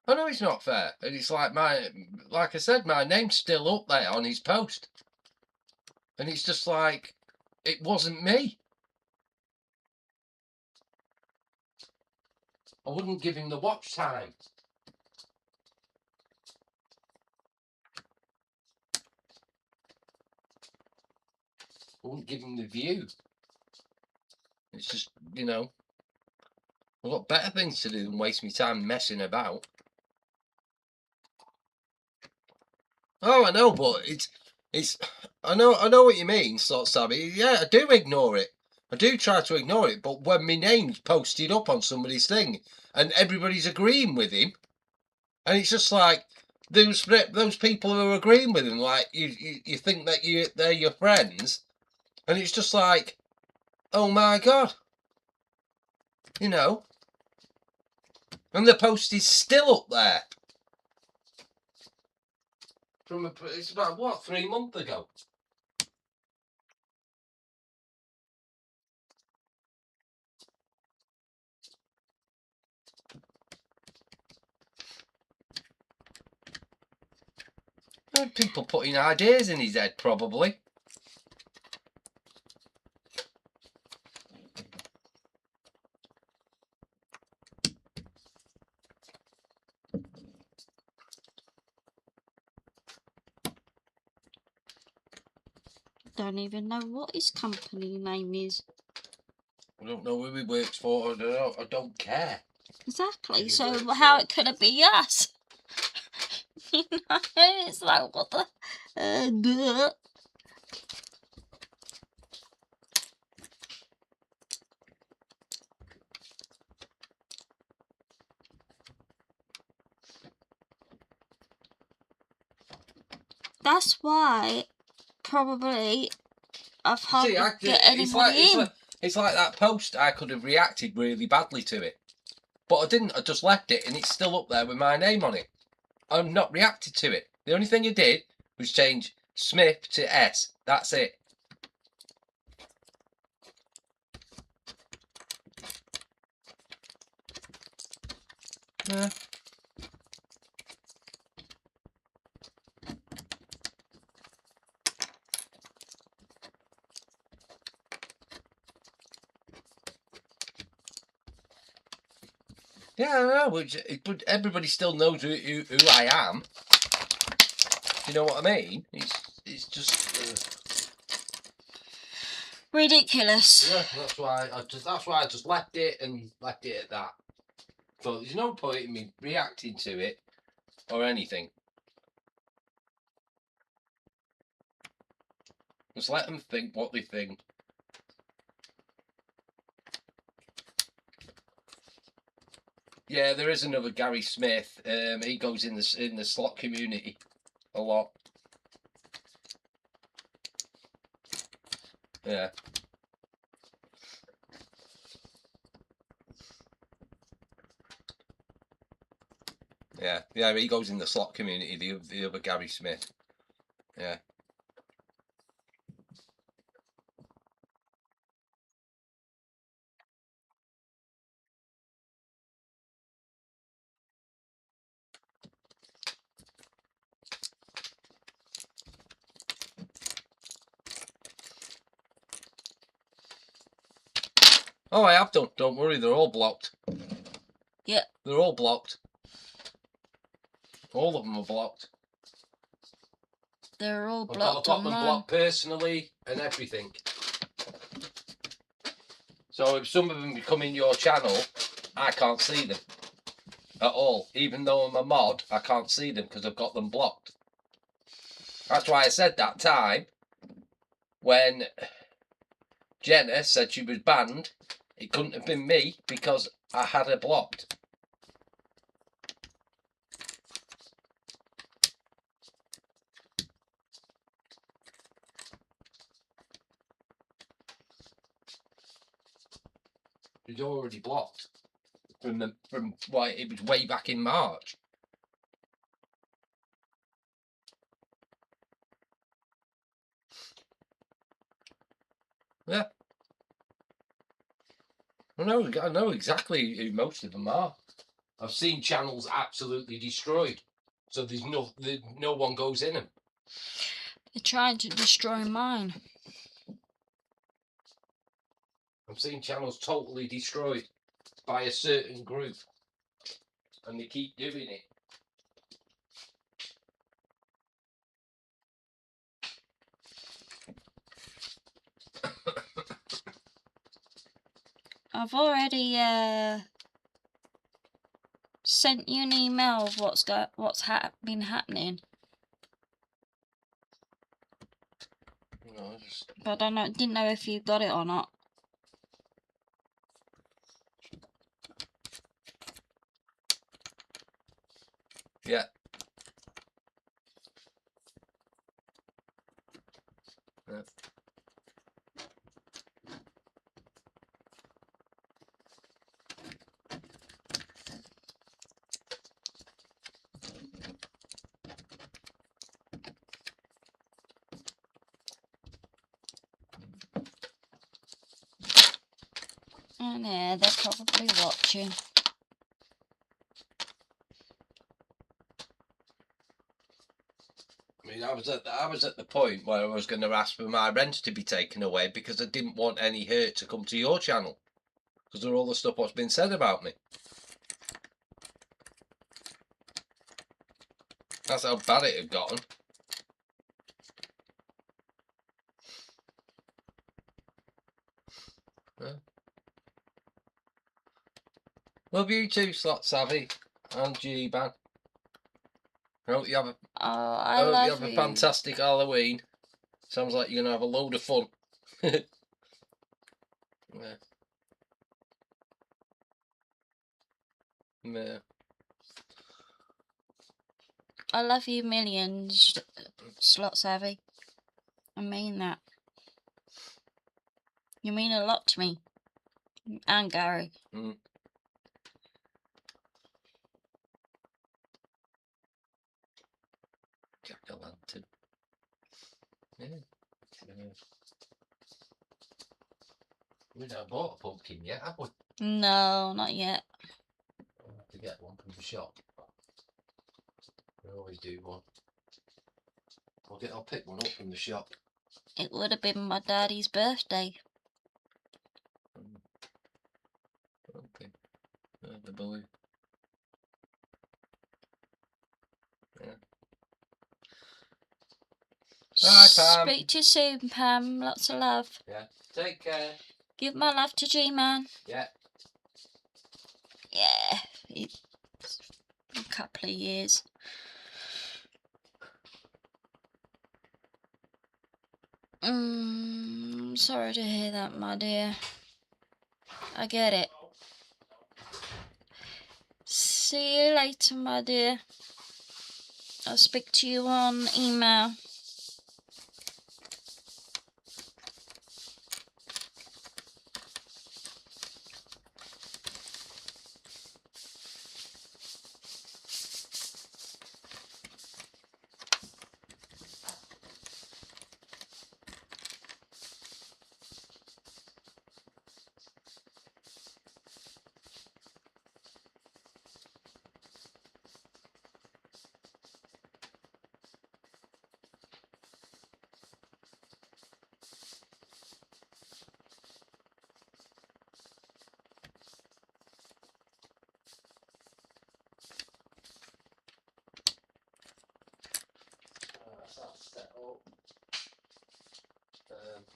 I know it's not fair. And it's like like I said, my name's still up there on his post. And it's just like, it wasn't me. I wouldn't give him the watch time. I wouldn't give him the view. It's just, you know, I've got better things to do than waste my time messing about. Oh, I know, but it's I know what you mean, sort of savvy. Yeah, I do ignore it. I do try to ignore it, but when my name's posted up on somebody's thing and everybody's agreeing with him, and it's just like those people who are agreeing with him, like you think that they're your friends, and it's just like, oh my God, you know, and the post is still up there. It's about, what, 3 months ago? People putting ideas in his head, probably. Don't even know what his company name is. I don't know who he works for. I don't care. Exactly. So how it could it be us? You know, it's like what the. Duh. That's why probably I've hardly get anybody in. It's like that post. I could have reacted really badly to it, but I didn't. I just left it, and it's still up there with my name on it. I'm not reacted to it. The only thing I did was change Smith to S. That's it. Yeah. Yeah, I know, but everybody still knows who I am. You know what I mean? It's just ridiculous. Yeah, that's why I just left it at that. So there's no point in me reacting to it or anything. Just let them think what they think. Yeah, there is another Gary Smith. He goes in the slot community a lot. Yeah. Yeah, he goes in the slot community, the other Gary Smith. Yeah. Oh, I have done. Don't worry, they're all blocked. Yeah. They're all blocked. All of them are blocked. They're all I've blocked got them online. blocked personally and everything. So if some of them become in your channel, I can't see them at all. Even though I'm a mod, I can't see them because I've got them blocked. That's why I said that time when Jenna said she was banned, it couldn't have been me because I had her blocked. She's already blocked from why it was way back in March. Yeah. I know exactly who most of them are. I've seen channels absolutely destroyed, so there's no one goes in them. They're trying to destroy mine. I've seen channels totally destroyed by a certain group, and they keep doing it. I've already sent you an email of what's been happening. No, But I didn't know if you got it or not. Yeah. Yeah. And yeah, they're probably watching. I mean, I was at the point where I was going to ask for my rent to be taken away because I didn't want any hurt to come to your channel because of all the stuff what's been said about me. That's how bad it had gotten. Yeah. Love you too, Slot Savvy and G-Man. I hope you have a fantastic Halloween. Sounds like you're gonna have a load of fun. Yeah. Yeah. I love you millions, Slot Savvy. I mean that. You mean a lot to me. And Gary. Mm. Jack-o'-lantern. Yeah. We've not bought a pumpkin yet, have we? No, not yet. We'll have to get one from the shop. We always do one. I'll pick one up from the shop. It would have been my daddy's birthday. Okay. The boy. Yeah. Bye, Pam. Speak to you soon, Pam. Lots of love. Yeah. Take care. Give my love to G-Man. Yeah. Yeah. It's a couple of years. Sorry to hear that, my dear. I get it. See you later, my dear. I'll speak to you on email.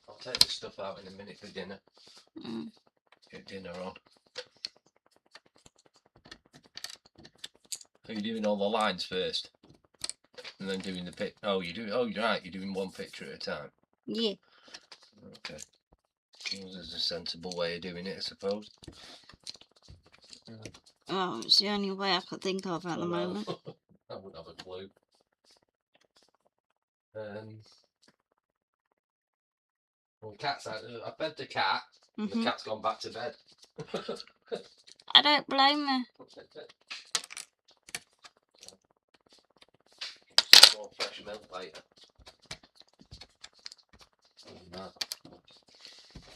I'll take the stuff out in a minute for dinner. Get dinner on. Are you doing all the lines first? And then doing the pic? Oh, you're right, you're doing one picture at a time. Yeah. Okay. Well, there's a sensible way of doing it, I suppose. Oh, it's the only way I could think of at the moment. I wouldn't have a clue. Well, cat's out. I fed the cat. And the cat's gone back to bed. I don't blame her. Some more fresh milk later. No.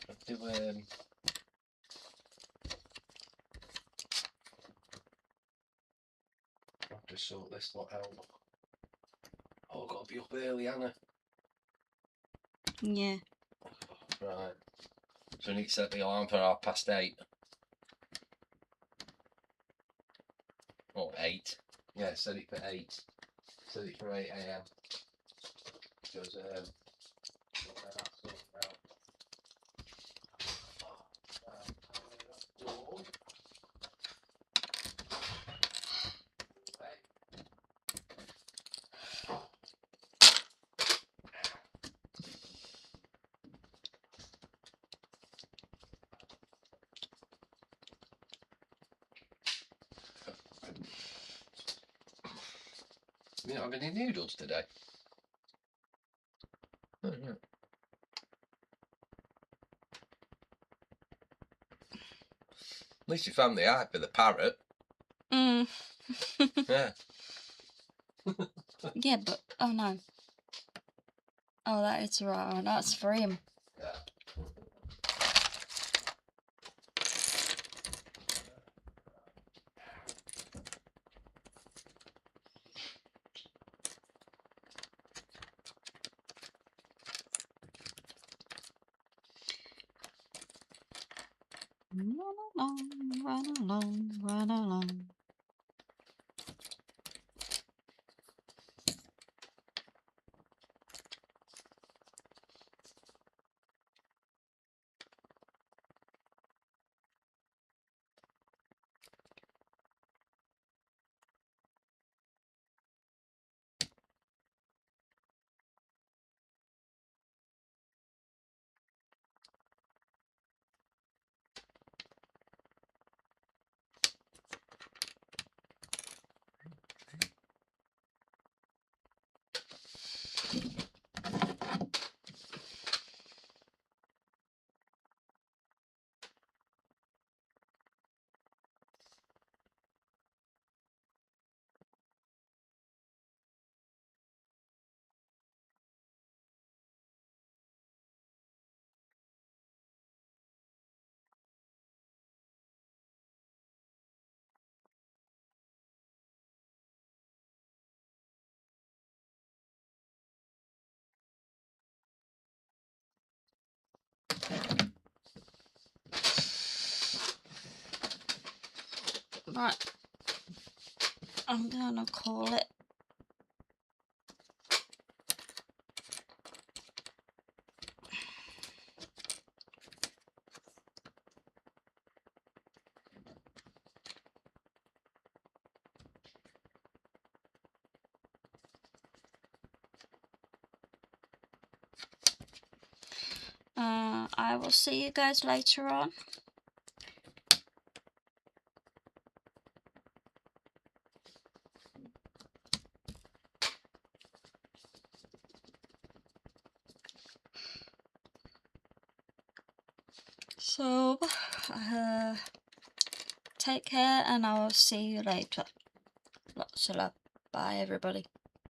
I have to sort this lot out. Oh, I've got to be up early, Anna. Yeah. Right. So I need to set the alarm for 8:30. Or 8. Yeah, set it for 8. Set it for 8 AM. Because, that's sorted out. You don't have any noodles today? Oh, yeah. At least you found the eye for the parrot. Yeah. Yeah, but oh no. Oh, that is right. Oh, that's for him. Yeah. run along, run along. Right, I'm gonna call it. I will see you guys later on. So, take care and I will see you later. Lots of love. Bye, everybody.